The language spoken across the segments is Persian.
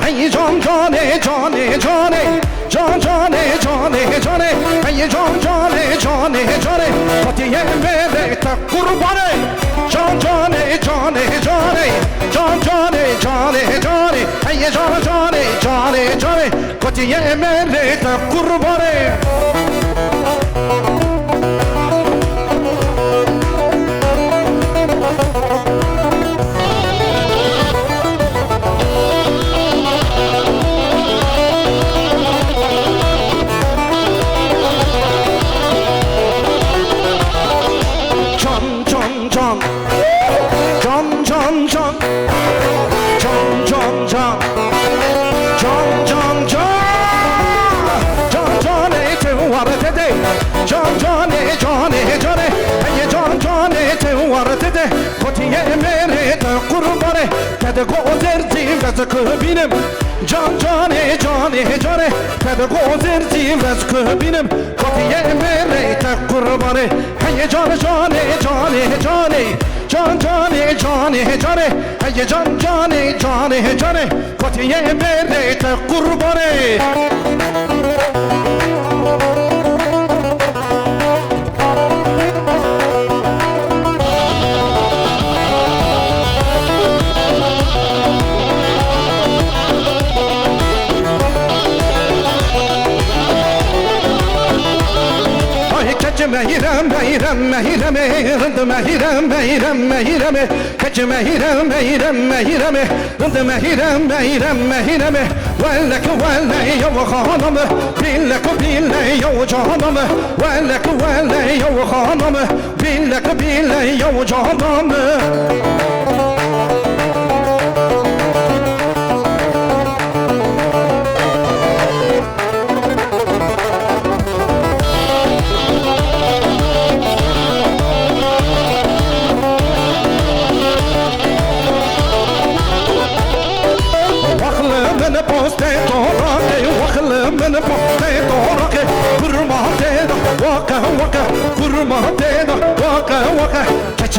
ای جان جانه جانه جانه جان جانه جانه جانه ای جان جانه جانه جانه فتیه میره تا قربانه جان جانه جانه جانه جان جانه جانه جانه ای جان جانه جانه جانه فتیه میره تا قربانه کده گذرتی وز که بینم جان جانه جانه جانه کده گذرتی وز که بینم کتیه میره تا قربانه هی جان جانه جانه جانه جان جانه جانه جانه هی جان جانه جانه جانه کتیه میره تا قربانه مهیرم مهیرم مهیرم رند مهیرم مهیرم مهیرم کج مهیرم مهیرم مهیرم رند مهیرم مهیرم مهیرم ولک ولی و خانم بیلک بیلی و جانم ولک ولی و خانم بیلک بیلی و جانم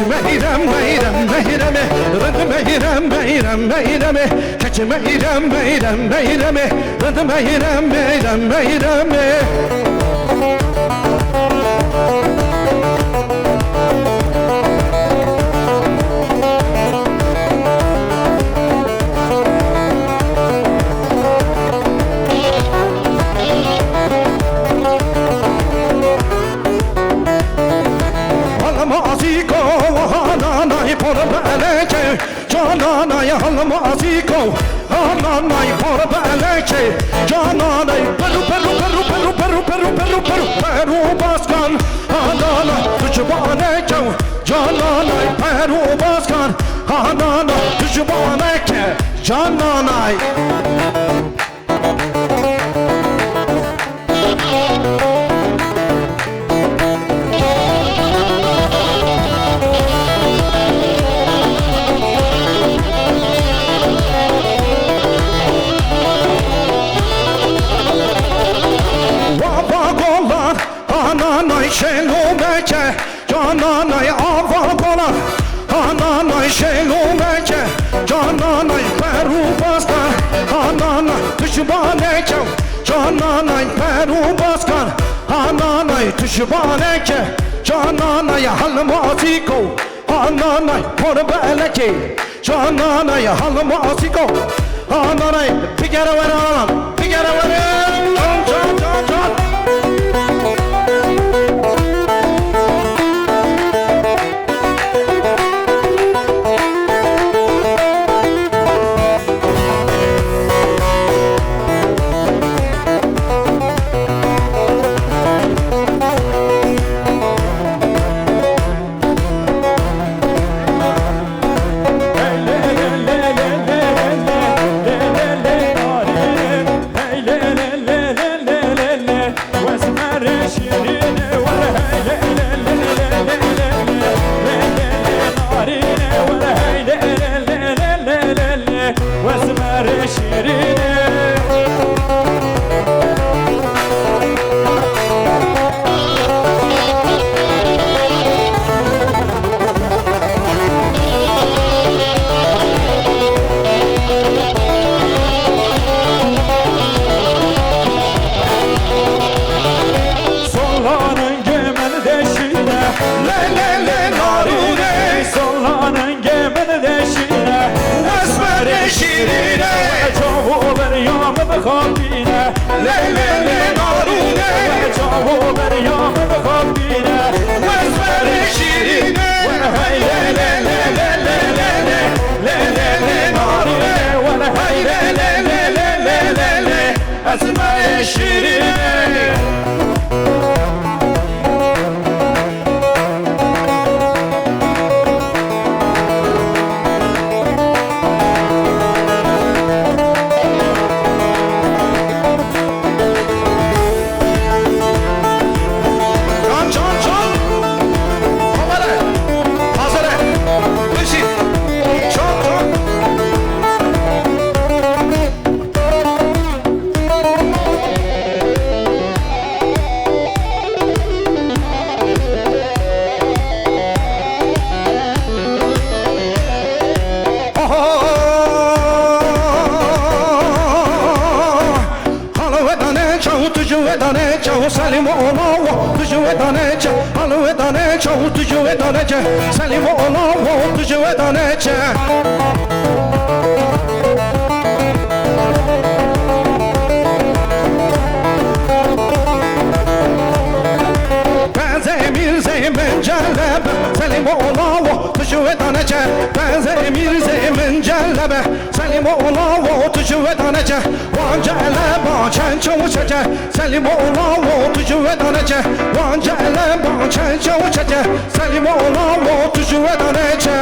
کچ مهیرم مهیرم مهیرم رند مهیرم مهیرم مهیرم کچ مهیرم مهیرم مهیرم رند مهیرم مهیرم مهیرم جانانای حال مازیکو آنانای پر بلکه جانانای پرو پرو پرو پرو پرو پرو پرو پرو پرو باز کن آنانای تو جوانه که جانانای پرو باز کن آنانای تو جوانه که جانانای شلومکه جانانای آوا گلان آنانای شلومکه جانانای پرو بازکن آنانای دشمانکه جانانای پرو بازکن آنانای دشمانکه جانانای حل مازیکو آنانای پر بلکه جانانای حل مازیکو آنانای بگره ورانم بگره ورانم جان جان جان le le le le le narune Sallanan gemini deşine Esmer şirine Çavu ver yağmı kalbine Le le le narune Çavu ver yağmı kalbine Esmer şirine Hey le le le le le le le Le le le narune Hey le le le le le le le Esmer şirine Salim ola tuju edanecha alu edanecha tuju edanecha Salim ola tuju edanecha Benzemir zemin celleb Salim ola tuju edanecha Benzemir zemin celleb Salim ola tuju edanecha Wan celleb çen çavuçaca Salim ola tuju edanecha Wan celleb çen çavuçaca Salim ola tuju edanecha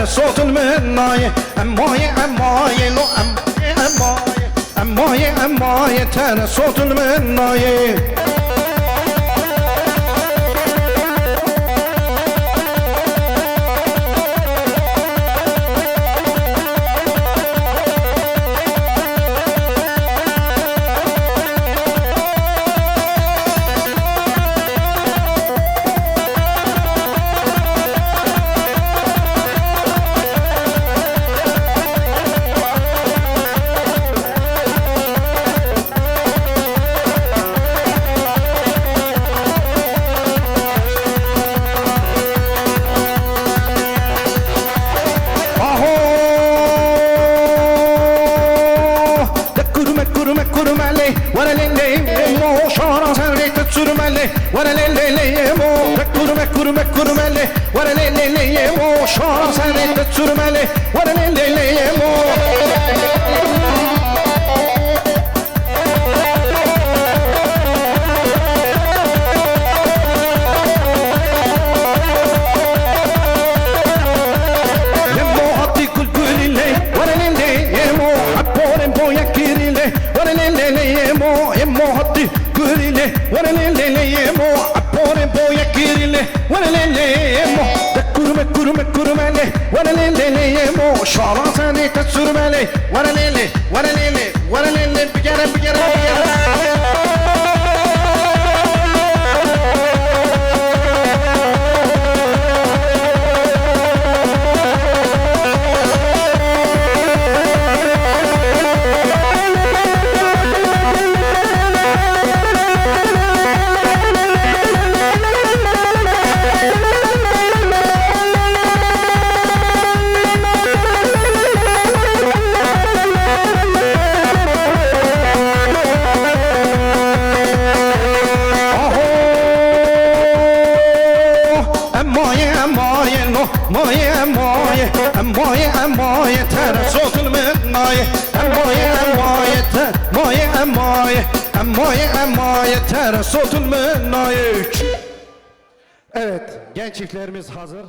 صوت المناية أماي أماي لو أماي أماي أماي ترى صوت المناية What a lele mo, kurumele, what a lele mo, shara sane turmele, what a lele mo. Yemo hatti kul kulile, what a lele mo, apore boya kirile, what a lele mo, yemo hatti kulile, what a lele mo. Kurumele, what a lele mo, shara sane turmele, what a lele, begin. Emmoye emmoye emmoye emmoye tere sokulmay Emmoye emmoye emmoye emmoye emmoye emmoye tere sokulmay. Evet, genç çiftlerimiz hazır.